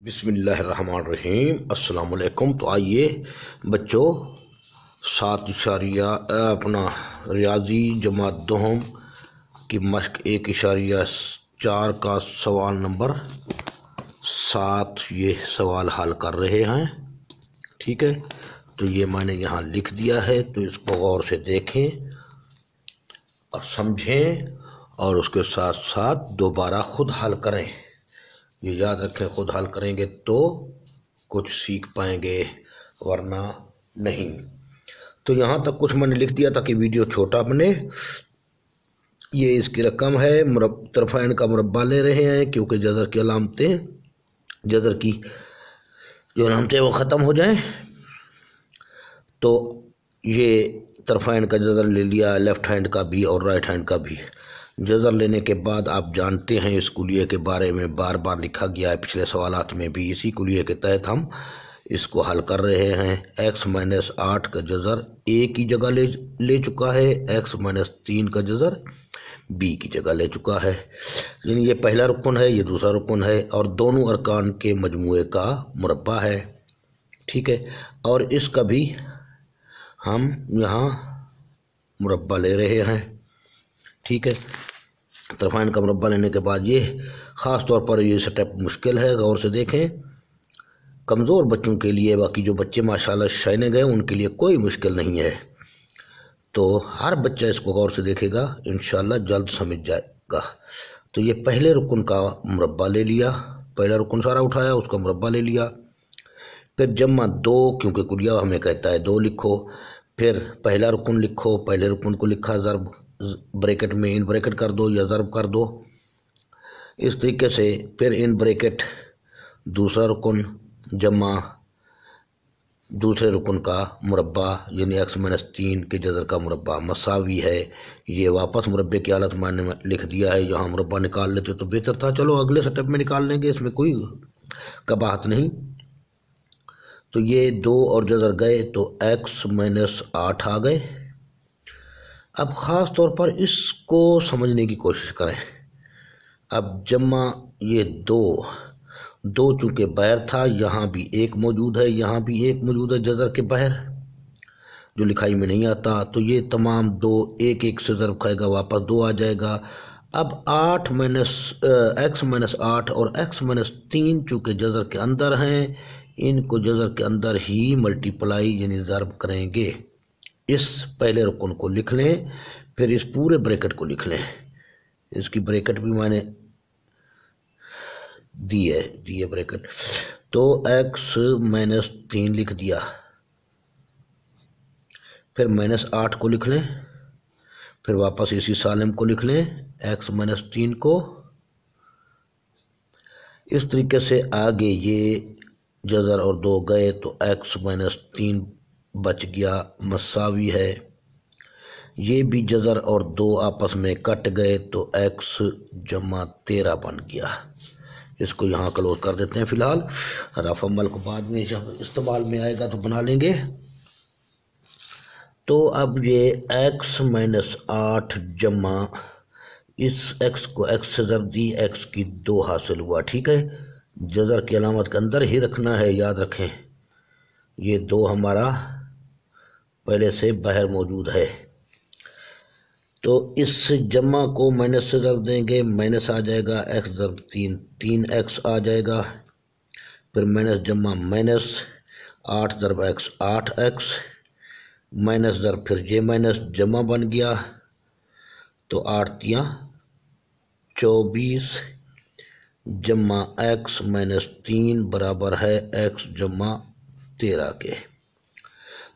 बिस्मिल्लाहिर्रहमानिर्रहीम अस्सलाम वालेकुम। तो आइए बच्चों, 7 इशारिया अपना रियाजी जमात दोहम की मश्क 1 इशारिया 4 का सवाल नंबर 7 ये सवाल हल कर रहे हैं। ठीक है, तो ये मैंने यहाँ लिख दिया है, तो इसको गौर से देखें और समझें और उसके साथ साथ दोबारा खुद हल करें। ये याद रखें, खुद हल करेंगे तो कुछ सीख पाएंगे, वरना नहीं। तो यहाँ तक कुछ मैंने लिख दिया ताकि वीडियो छोटा बने। ये इसकी रकम है, तरफ़ैन का मुरब्बा ले रहे हैं क्योंकि जज़र की अलामतें, जज़र की जो अलामतें वो ख़त्म हो जाएं। तो ये तरफ़ैन का जज़र ले लिया, लेफ़्ट हैंड का भी और राइट हैंड का भी। जज़र लेने के बाद आप जानते हैं इस कुलिये के बारे में बार बार लिखा गया है, पिछले सवालात में भी इसी कुलिये के तहत हम इसको हल कर रहे हैं। x-8 का जज़र a की जगह ले चुका है, x-3 का जज़र b की जगह ले चुका है। यानी ये पहला रुकन है, ये दूसरा रुकन है और दोनों अरकान के मजमूए का मुरब्बा है। ठीक है, और इसका भी हम यहाँ मुरब्बा ले रहे हैं। ठीक है, तरफ़ैन का मुरब्बा लेने के बाद ये ख़ास तौर पर ये स्टेप मुश्किल है, गौर से देखें। कमज़ोर बच्चों के लिए, बाकी जो बच्चे माशाल्लाह शाइने गए उनके लिए कोई मुश्किल नहीं है। तो हर बच्चा इसको गौर से देखेगा, इंशाल्लाह जल्द समझ जाएगा। तो ये पहले रुकन का मुरब्बा ले लिया, पहला रुकन सारा उठाया, उसका मुरब्बा ले लिया। फिर जम्मा 2, क्योंकि कुलिया हमें कहता है 2 लिखो। फिर पहला रुकन लिखो, पहले रुकन को लिखा, ज़रब ब्रैकेट में इन ब्रैकेट कर दो या ज़रब कर दो, इस तरीके से। फिर इन ब्रैकेट दूसरा रुकन जमा दूसरे रुकन का मुरब्बा, यानी x-3 के जज़र का मुरब्बा मसावी है। ये वापस मुरब्बे की हालत मैंने लिख दिया है, यहाँ मुरब्बा निकाल लेते तो बेहतर था। चलो अगले स्टेप में निकाल लेंगे, इसमें कोई कबाहत नहीं। तो ये 2 और जज़र गए तो x-8 आ गए। अब ख़ास तौर पर इसको समझने की कोशिश करें। अब जमा ये 2 चूँकि बाहर था, यहाँ भी 1 मौजूद है, यहाँ भी 1 मौजूद है जज़र के बाहर, जो लिखाई में नहीं आता। तो ये तमाम 2 1 से ज़रब खाएगा, वापस 2 आ जाएगा। अब x-8 और x-3 चूँकि जज़र के अंदर हैं, इनको जज़र के अंदर ही मल्टीप्लाई यानी ज़रब करेंगे। इस पहले रुकन को लिख लें, फिर इस पूरे ब्रैकेट को लिख लें। इसकी ब्रैकेट भी मैंने दी है ब्रैकेट। तो x-3 लिख दिया, फिर -8 को लिख लें, फिर वापस इसी सालिम को लिख लें, x-3 को। इस तरीके से आगे ये जज़र और 2 गए तो x-3 बच गया, मसावी है। ये भी जज़र और 2 आपस में कट गए तो x-13 बन गया। इसको यहाँ क्लोज कर देते हैं फ़िलहाल, रफ़ अमल को बाद में जब इस्तेमाल में आएगा तो बना लेंगे। तो अब ये x-8 जमा इस x को x से ज़रब दी, x की 2 हासिल हुआ। ठीक है, जज़र की अलामत के अंदर ही रखना है, याद रखें। ये 2 हमारा पहले से बाहर मौजूद है, तो इस जमा को माइनस से ज़रब देंगे, माइनस आ जाएगा, x ज़रब 3x आ जाएगा। फिर माइनस जमा माइनस 8 ज़रब x 8x, माइनस ज़रब फिर ये माइनस जमा बन गया, तो 8 24 जमा x-3 बराबर है x जमा 13 के।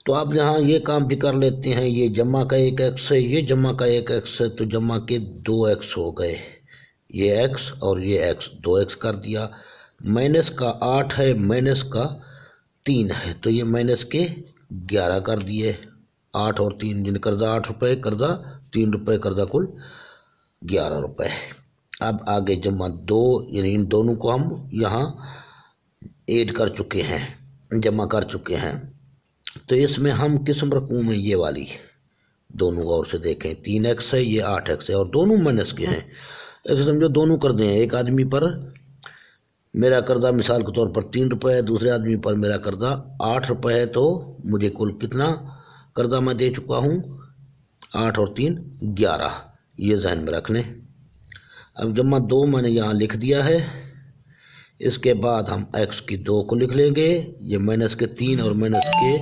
तो आप यहाँ ये काम भी कर लेते हैं, ये जमा का 1 x है, ये जमा का 1 x है, तो जमा के 2 x हो गए। ये x और ये x 2 x कर दिया। माइनस का 8 है, माइनस का 3 है, तो ये माइनस के 11 कर दिए। 8 और 3 जिन कर्जा 8 रुपये, कर्जा 3 रुपये, कर्जा कुल 11 रुपये। अब आगे जमा 2, यानी इन दोनों को हम यहाँ ऐड कर चुके हैं, जमा कर चुके हैं। तो इसमें हम किस रकूम में, ये वाली दोनों गौर से देखें, 3x है, ये 8x है और दोनों माइनस के हैं। ऐसे समझो दोनों कर दें, एक आदमी पर मेरा कर्जा मिसाल के तौर पर 3 रुपये है, दूसरे आदमी पर मेरा कर्जा 8 रुपये है, तो मुझे कुल कितना कर्जा मैं दे चुका हूँ? 8 और 3 11, ये जहन में रख लें। अब जमा 2 मैंने यहाँ लिख दिया है। इसके बाद हम x की 2 को लिख लेंगे, ये माइनस के 3 और माइनस के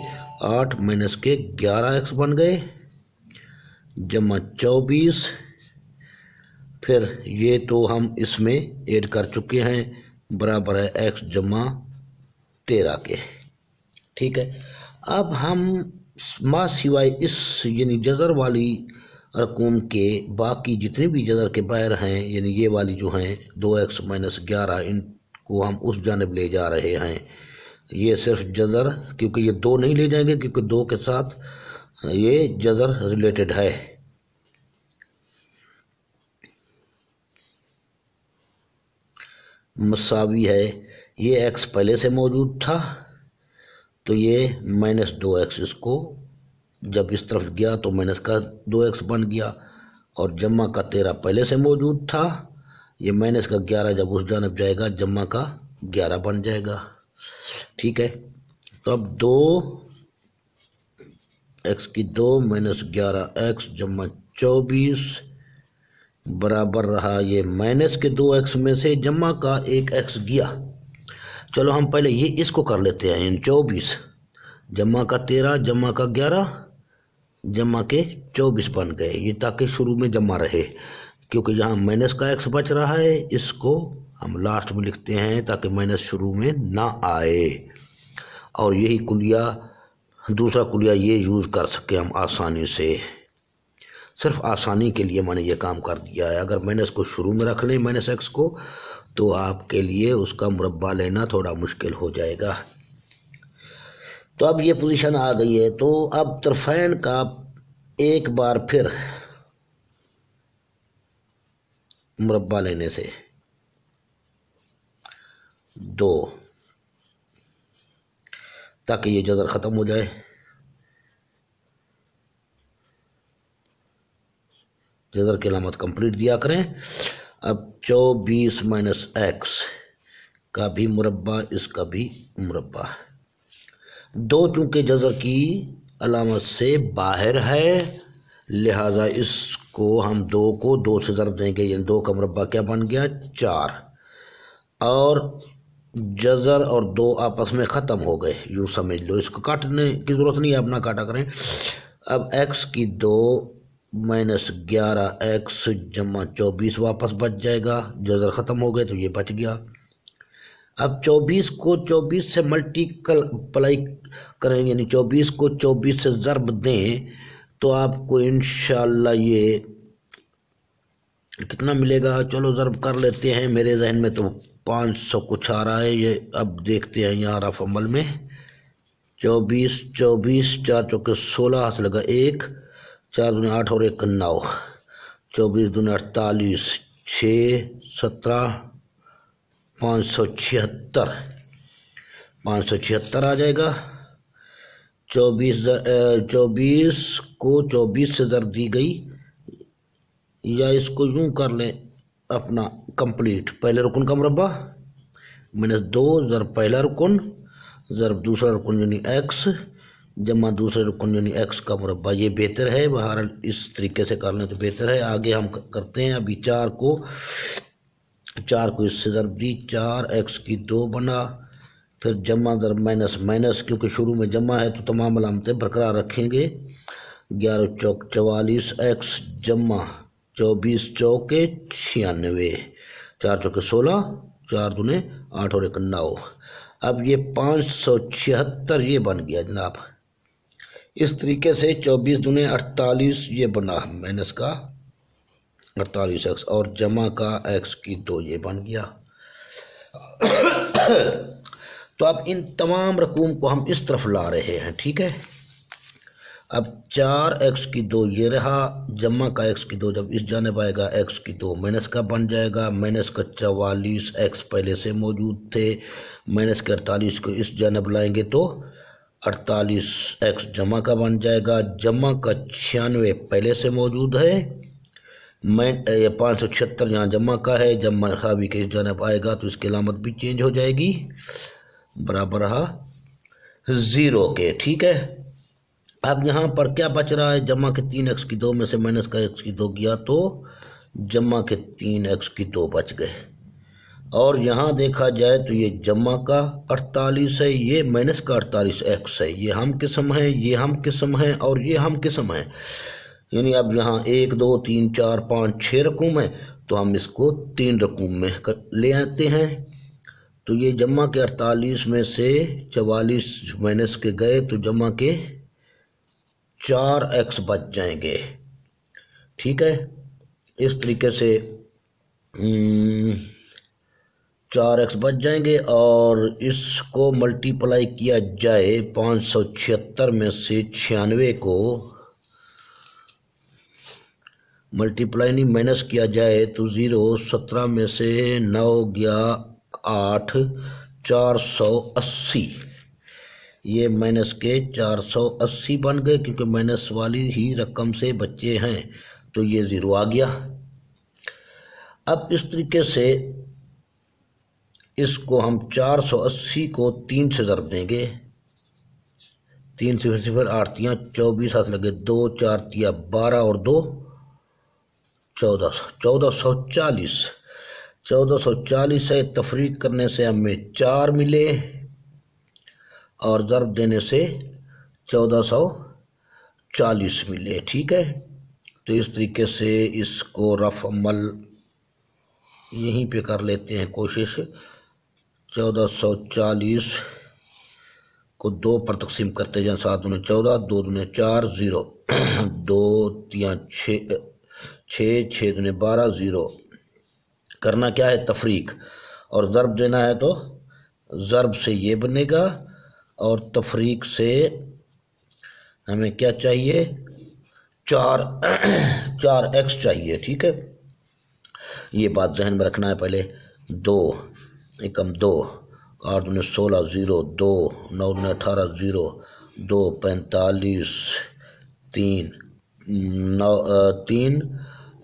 8 माइनस के 11x बन गए, जमा 24। फिर ये तो हम इसमें ऐड कर चुके हैं, बराबर है x जमा 13 के। ठीक है, अब हम माँ सिवाय इस यानी जज़र वाली रकूम के बाकी जितने भी जज़र के बाहर हैं, यानी ये वाली जो हैं 2x माइनस 11, इनको हम उस जानिब ले जा रहे हैं। ये सिर्फ जज़र, क्योंकि ये 2 नहीं ले जाएंगे, क्योंकि 2 के साथ ये जज़र रिलेटेड है। मसावी है, ये x पहले से मौजूद था, तो ये माइनस 2x, इसको जब इस तरफ गया तो माइनस का 2x बन गया, और जमा का 13 पहले से मौजूद था, ये माइनस का 11 जब उस जानब जाएगा जमा का 11 बन जाएगा। ठीक है, तो अब 2x की 2 माइनस 11x जमा 24 बराबर रहा ये माइनस के 2x में से जमा का 1x गया। चलो हम पहले ये इसको कर लेते हैं, 24 जमा का 13 जमा का 11 जमा के 24 बन गए, ये ताकि शुरू में जमा रहे, क्योंकि यहाँ माइनस का x बच रहा है, इसको हम लास्ट में लिखते हैं ताकि माइनस शुरू में ना आए, और यही कुलिया दूसरा कुलिया ये यूज़ कर सके हम आसानी से। सिर्फ आसानी के लिए मैंने ये काम कर दिया है। अगर माइनस को शुरू में रख लें माइनस x को, तो आपके लिए उसका मुरब्बा लेना थोड़ा मुश्किल हो जाएगा। तो अब ये पोजीशन आ गई है, तो अब तरफैन का एक बार फिर मुरब्बा लेने से 2, ताकि ये जज़र ख़त्म हो जाए। जज़र की अलामत कंप्लीट दिया करें। अब 24 माइनस x का भी मुरब्बा, इसका भी मुरब्बा। 2 चूँकि जज़र की अलामत से बाहर है, लिहाजा इसको हम 2 को 2 से ज़रब देंगे, यानी 2 का मुरब्बा क्या बन गया? 4। और जज़र और 2 आपस में ख़त्म हो गए, यूँ समझ लो, इसको काटने की ज़रूरत नहीं है, आप ना काटा करें। अब x की 2 माइनस 11x जमा 24 वापस बच जाएगा, जज़र ख़त्म हो गए तो ये बच गया। अब 24 को 24 से मल्टीप्लाई करें, यानी 24 को 24 से ज़रब दें, तो आपको इंशाअल्लाह ये कितना मिलेगा? चलो ज़रब कर लेते हैं, मेरे जहन में तो 500 कुछ आ रहा है, ये अब देखते हैं यहाँ रफ अमल में। 24 24 4 चौके 16 हाथ लगा 1, 4 दूनी 8 और 1 9, 24 दूनी 48, 6 17 576 आ जाएगा। 24 को 24 से ज़रब दी गई, या इसको यूँ कर लें अपना कंप्लीट, पहले रुकन का मुरब्बा माइनस 2 ज़रब पहला रुकन ज़रब दूसरा रुकन यानी x जमा दूसरे रुकन यानी x का मुरब्बा। ये बेहतर है, बहरहाल इस तरीके से कर लें तो बेहतर है। आगे हम करते हैं, अभी 4 को इससे ज़रब दी, 4x की 2 बना, फिर जमा ज़रब माइनस माइनस, क्योंकि शुरू में जमा है तो तमाम अलामतें बरकरार रखेंगे। 11 चौक 44 x जमा 24 चौके 96, 4 चौके 16, 4 दूने 8 और 1 9। अब ये 576 ये बन गया जनाब। इस तरीके से 24 दूने 48 ये बना माइनस का 48x, और जमा का x की 2 ये बन गया। तो अब इन तमाम रकूम को हम इस तरफ ला रहे हैं, ठीक है। अब 4x की 2 ये रहा, जमा का x की 2 जब इस जानिब आएगा x की 2 माइनस का बन जाएगा, माइनस का 44 x पहले से मौजूद थे, माइनस के 48 को इस जानिब लाएंगे तो 48x जमा का बन जाएगा, जमा का 96 पहले से मौजूद है, मैं ये 576 यहाँ जमा का है, जब मसावी के जानब आएगा तो इसकी अलामत भी चेंज हो जाएगी, बराबर रहा 0 के। ठीक है, अब यहाँ पर क्या बच रहा है, जमा के 3x की 2 में से माइनस का x की 2 गया तो जमा के 3x की 2 बच गए। और यहाँ देखा जाए तो ये जमा का 48 है, ये माइनस का 48x है, ये हम किस्म है, ये हम किस्म है और ये हम किस्म है। यानी अब यहाँ 1 2 3 4 5 6 रकूम है, तो हम इसको 3 रकूम में ले आते हैं। तो ये जमा के 48 में से 44 माइनस के गए तो जमा के 4x बच जाएंगे। ठीक है, इस तरीके से 4x बच जाएंगे। और इसको मल्टीप्लाई किया जाए 576 में से 96 को मल्टीप्लाई नहीं माइनस किया जाए तो 0, 17 में से 9 गया 8, 480, ये माइनस के 480 बन गए, क्योंकि माइनस वाली ही रकम से बच्चे हैं तो ये 0 आ गया। अब इस तरीके से इसको हम 480 को 3 से ज़रब देंगे, 3 से फिर 8 तियाँ 24 हाथ लगे, 2 4 तिया 12 और 2 1440। 1440 से तफरीक करने से हमें 4 मिले और ज़रब देने से 1440 मिले। ठीक है, तो इस तरीके से इसको रफ अमल यहीं पे कर लेते हैं कोशिश। 1440 को 2 पर तकसीम करते जाएं, 7 दूने 14, 2 दूने 4, 0, 2 तियाँ 6, 6 दूने 12, 0। करना क्या है, तफरीक, और ज़रब देना है तो ज़रब से ये बनेगा और तफरीक से हमें क्या चाहिए, 4x चाहिए। ठीक है, ये बात जहन में रखना है। पहले 2 एकम 2, 8 दूने 16, 0, 2 9 दूने 18, 0, 2 45, 3 9 3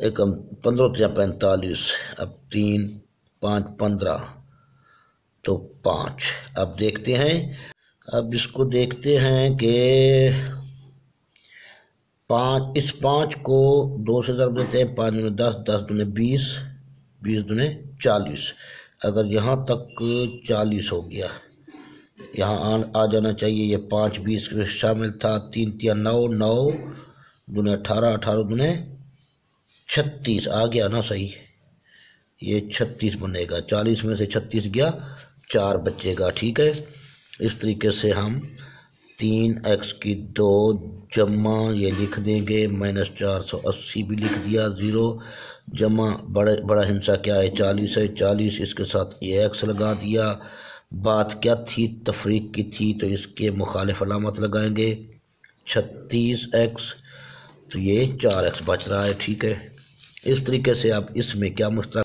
एकम 15 तिया 45, अब 3 5 15 तो 5। अब देखते हैं, अब इसको देखते हैं कि 5, इस 5 को 2 से ज़रब देते हैं, 5 दूने 10, 10 दूने 20, 20 दूने 40। अगर यहाँ तक 40 हो गया, यहाँ आ जाना चाहिए, ये 5 20 में शामिल था, 3 तिया 9, 9 दूने 18, 18 दूने 36 आ गया ना सही, ये 36 बनेगा, 40 में से 36 गया, 4 बचेगा। ठीक है, इस तरीके से हम 3x की 2 जमा ये लिख देंगे, माइनस 480 भी लिख दिया, 0 जमा बड़ा हिस्सा क्या है 40 है, 40 इसके साथ ये x लगा दिया। बात क्या थी, तफरीक की थी, तो इसके मुखालिफ अलामत लगाएंगे 36x, तो ये 4x बच रहा है। ठीक है, इस तरीके से आप इसमें क्या मुश्तरक,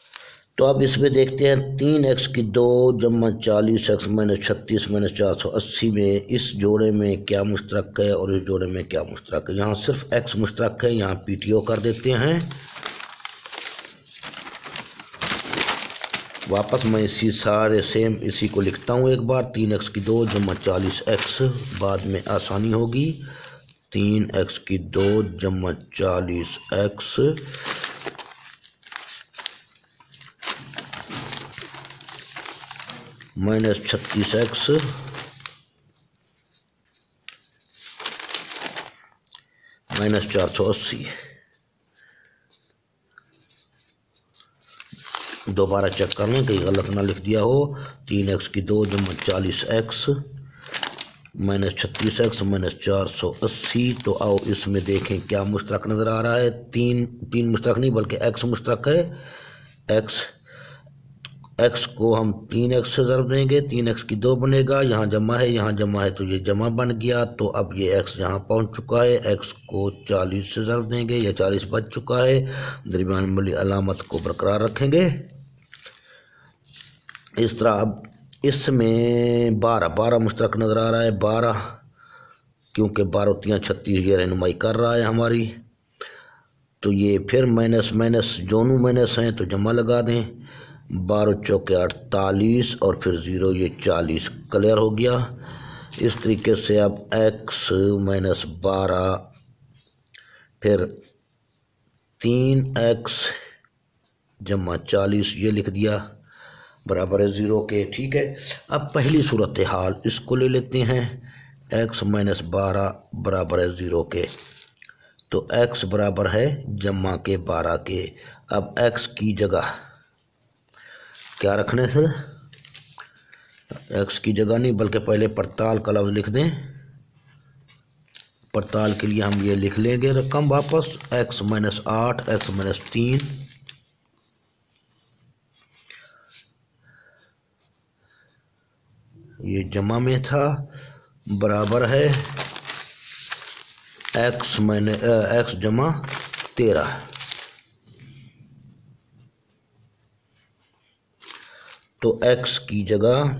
तो अब इसमें देखते हैं 3x की 2 जमा 40x माइनस 36 माइनस 480 में इस जोड़े में क्या मुश्तरक है और इस जोड़े में क्या मुश्तरक है। यहाँ सिर्फ x मुश्तरक है, यहाँ PTO कर देते हैं। वापस मैं इसी सारे सेम इसी को लिखता हूँ एक बार, 3x की 2 जमा 40x, बाद में आसानी होगी। 3x की 2 जमा 40x माइनस 36x माइनस 480। दोबारा चेक कर लें कहीं गलत ना लिख दिया हो। 3x की 2 जमा 40x माइनस 36x माइनस 480। तो आओ इसमें देखें क्या मुश्तरक नज़र आ रहा है। तीन मुश्तरक नहीं बल्कि x मुश्तरक है। x को हम 3x से ज़रब देंगे, 3x की 2 बनेगा, यहाँ जमा है यहाँ जमा है तो ये जमा बन गया। तो अब ये x यहाँ पहुँच चुका है, x को 40 से ज़रब देंगे, ये 40 बच चुका है। दरमियान वाली अलामत को बरकरार रखेंगे। इस तरह अब इसमें 12 मुश्तरक नज़र आ रहा है। 12 क्योंकि 12 36 ये रहनुमाई कर रहा है हमारी। तो ये फिर माइनस माइनस दोनों माइनस हैं तो जमा लगा दें। 12 चौके 48 और फिर 0 ये 40 क्लियर हो गया। इस तरीके से अब x माइनस 12 फिर 3x जमा 40 ये लिख दिया बराबर है 0 के। ठीक है, अब पहली सूरत हाल इसको ले लेते हैं, x माइनस 12 बराबर है 0 के। तो x बराबर है जमा के 12 के। अब x की जगह क्या रखने से, x की जगह नहीं बल्कि पहले पड़ताल का लफ्ज़ लिख दें। पड़ताल के लिए हम ये लिख लेंगे रकम वापस, x माइनस 8 x माइनस 3 ये जमा में था बराबर है x जमा 13। तो x की जगह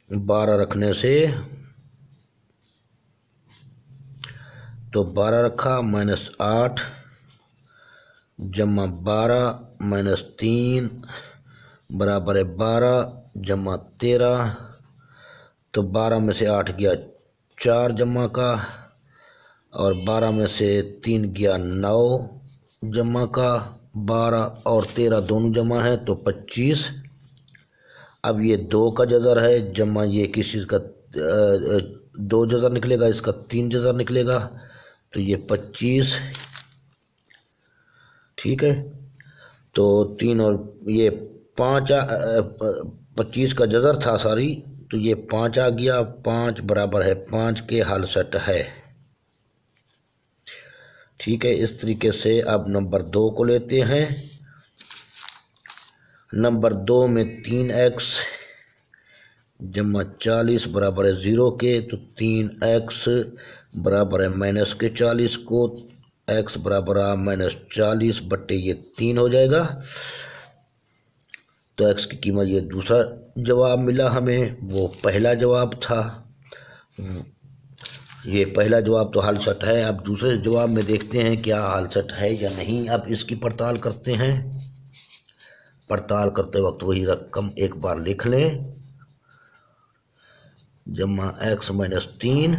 12 रखने से तो 12 रखा माइनस 8 जमा 12 माइनस 3 बराबर है 12 जमा 13। तो 12 में से 8 गया 4 जमा का और 12 में से 3 गया 9 जमा का, 12 और 13 दोनों जमा है तो 25। अब ये 2 का जज़र है जमा ये किस चीज़ का 2 जज़र निकलेगा, इसका 3 जज़र निकलेगा तो ये 25। ठीक है, तो 3 और ये 5 25 का जज़र था सारी, तो ये 5 आ गया, 5 बराबर है 5 के हल सेट है। ठीक है, इस तरीके से अब नंबर 2 को लेते हैं। नंबर 2 में 3x जमा 40 बराबर है 0 के। तो 3x बराबर है माइनस के 40 को, x बराबर है माइनस 40 बट्टे ये 3 हो जाएगा। तो x की कीमत ये दूसरा जवाब मिला हमें, वो पहला जवाब था। ये पहला जवाब तो हल सेट है। अब दूसरे जवाब में देखते हैं क्या हल सेट है या नहीं। अब इसकी पड़ताल करते हैं। पड़ताल करते वक्त वही रकम एक बार लिख लें, जमा x माइनस 3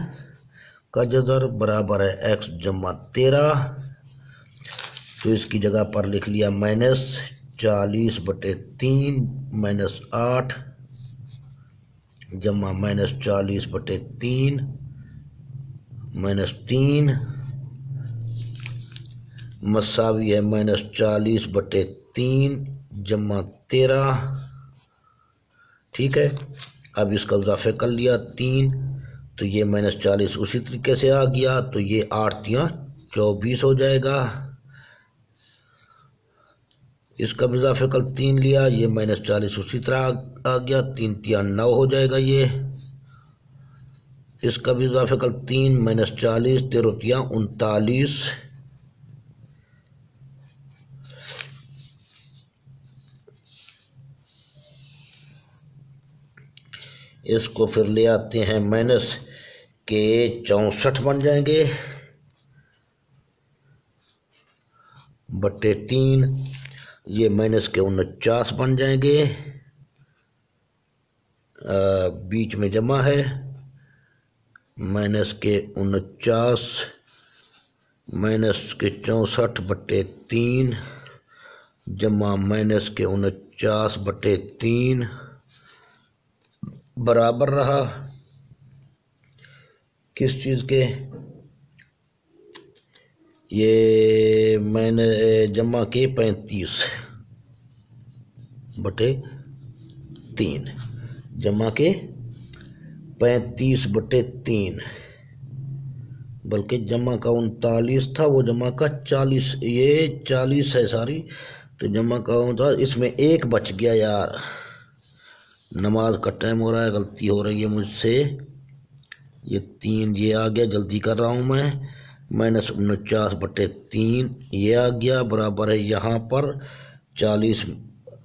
का जज़र बराबर है x जमा 13। तो इसकी जगह पर लिख लिया माइनस 40 बटे 3 माइनस 8 जमा माइनस 40 बटे 3 माइनस 3 मसावी है माइनस 40 बटे 3 जमा 13। ठीक है, अब इसका इजाफे कर लिया 3, तो ये माइनस 40 उसी तरीके से आ गया। तो ये 8 या 24 हो जाएगा। इसका भी इजाफे कर 3 लिया, ये माइनस 40 उसी तरह आ गया, 3 तिया 9 हो जाएगा ये। इसका भी इजाफे कर 3 माइनस 40 13 तिया 39। इसको फिर ले आते हैं माइनस के 64 बन जाएंगे बटे 3, ये माइनस के 49 बन जाएंगे, बीच में जमा है माइनस के 49 माइनस के 64 बटे 3 जमा माइनस के 49 बटे 3 बराबर रहा किस चीज़ के, ये मैंने जमा के 35 बटे 3 जमा के 35 बटे 3, बल्कि जमा का 39 था, वो जमा का 40, ये 40 है सारी, तो जमा का था, इसमें एक बच गया यार, नमाज का टाइम हो रहा है, गलती हो रही है मुझसे, ये 3 ये आ गया, जल्दी कर रहा हूँ मैं, माइनस 49 बटे 3 ये आ गया बराबर है यहाँ पर 40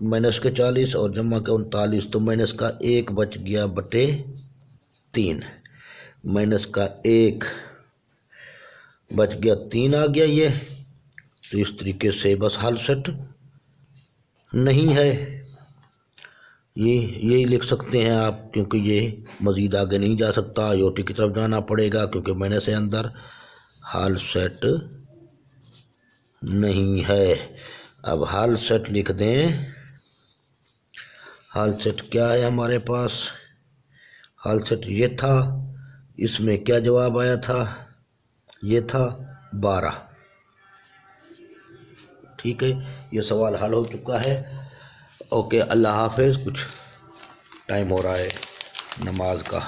माइनस के 40 और जमा के 39, तो माइनस का 1 बच गया बटे 3, माइनस का 1 बच गया 3 आ गया ये। तो इस तरीके से बस हाल सेट नहीं है, ये यही लिख सकते हैं आप, क्योंकि ये मज़ीद आगे नहीं जा सकता, IoT की तरफ जाना पड़ेगा, क्योंकि मैंने से अंदर हाल सेट नहीं है। अब हाल सेट लिख दें। हाल सेट क्या है हमारे पास? हाल सेट ये था, इसमें क्या जवाब आया था? ये था 12। ठीक है, ये सवाल हल हो चुका है। ओके, अल्लाह हाफिज़। कुछ टाइम हो रहा है नमाज का।